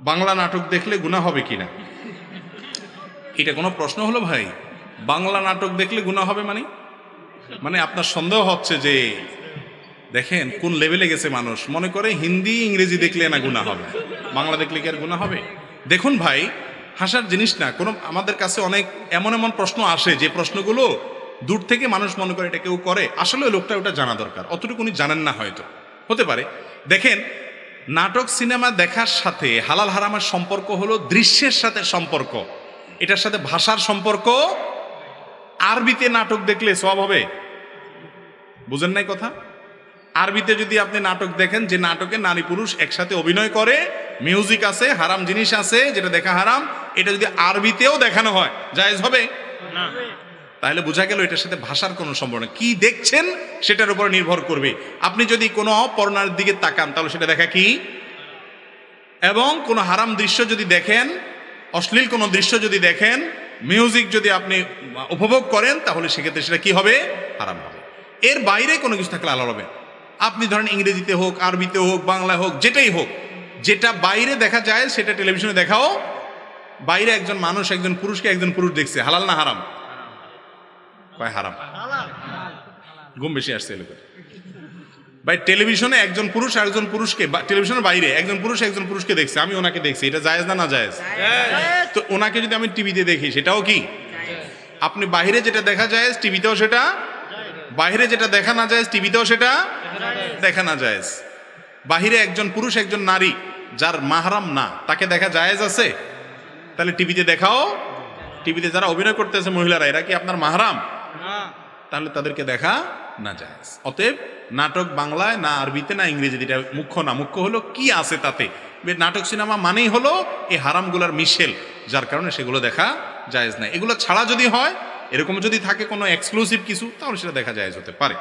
বাংলা নাটক দেখলে গুনাহ হবে কিনা, এটা কোনো প্রশ্ন হলো ভাই? বাংলা নাটক দেখলে গুনাহ হবে মানে আপনার সন্দেহ হচ্ছে যে দেখেন কোন লেভেলে গেছে মানুষ, মনে করে হিন্দি ইংরেজি দেখলে না গুনাহ হবে, বাংলা দেখলে কি আর গুনাহ হবে? দেখুন ভাই, হাসার জিনিস না কোনো। আমাদের কাছে অনেক এমন এমন প্রশ্ন আসে যে প্রশ্নগুলো দূর থেকে মানুষ মনে করে এটা কেউ করে, আসলে লোকটা ওটা জানা দরকার, অতটুকু উনি জানেন না, হয়তো হতে পারে। দেখেন, নাটক সিনেমা দেখার সাথে হালাল হারামের সম্পর্ক হলো দৃশ্যের সাথে সম্পর্ক, এটার সাথে ভাষার সম্পর্ক। আরবিতে নাটক দেখলে সওয়াব হবে, বুঝেন নাই কথা? আরবিতে যদি আপনি নাটক দেখেন যে নাটকে নারী পুরুষ একসাথে অভিনয় করে, মিউজিক আছে, হারাম জিনিস আছে যেটা দেখা হারাম, এটা যদি আরবিতেও দেখানো হয় জায়েজ হবে না? তাহলে বোঝা গেল এটার সাথে ভাষার কোনো সম্পর্ক নেই। কি দেখছেন সেটার উপর নির্ভর করবে। আপনি যদি কোনো পর্নোর দিকে তাকান তাহলে সেটা দেখা কি, এবং কোনো হারাম দৃশ্য যদি দেখেন, অশ্লীল কোনো দৃশ্য যদি দেখেন, মিউজিক যদি আপনি উপভোগ করেন, তাহলে সেক্ষেত্রে সেটা কি হবে, হারাম হবে। এর বাইরে কোনো কিছু থাকলে আলাদা হবে। আপনি ধরেন ইংরেজিতে হোক, আরবিতে হোক, বাংলায় হোক, যেটাই হোক, যেটা বাইরে দেখা যায় সেটা টেলিভিশনে দেখাও। বাইরে একজন মানুষ একজন পুরুষকে একজন পুরুষ দেখছে, হালাল না হারাম? কয় হারাম। ঘুম বেশি আসছে এলাকা ভাই। টেলিভিশনে একজন পুরুষ আর একজন পুরুষকে, টেলিভিশনের বাইরে একজন পুরুষ একজন পুরুষকে দেখছে, আমি ওনাকে দেখছি, এটা জায়েজ না না জায়েজ? তো ওনাকে যদি আমি টিভিতে দেখি সেটাও কি? আপনি বাইরে যেটা দেখা যায় টিভিতেও সেটা, বাইরে যেটা দেখা না যায় টিভিতেও সেটা দেখা না যায়। বাহিরে একজন পুরুষ একজন নারী যার মাহরাম না, তাকে দেখা জায়েজ আছে? তাহলে টিভিতে দেখাও। টিভিতে যারা অভিনয় করতেছে মহিলারা, এরা কি আপনার মাহরাম? তাহলে তাদেরকে দেখা না জায়েজ। অতএব নাটক বাংলায় না আরবিতে না ইংরেজিতে এটা মুখ্য না, মুখ্য হলো কি আছে তাতে। নাটক সিনেমা মানেই হলো এই হারামগুলার মিশেল, যার কারণে সেগুলো দেখা জায়েজ নাই। এগুলো ছাড়া যদি হয়, এরকম যদি থাকে কোনো এক্সক্লুসিভ কিছু, তাহলে সেটা দেখা জায়েজ হতে পারে।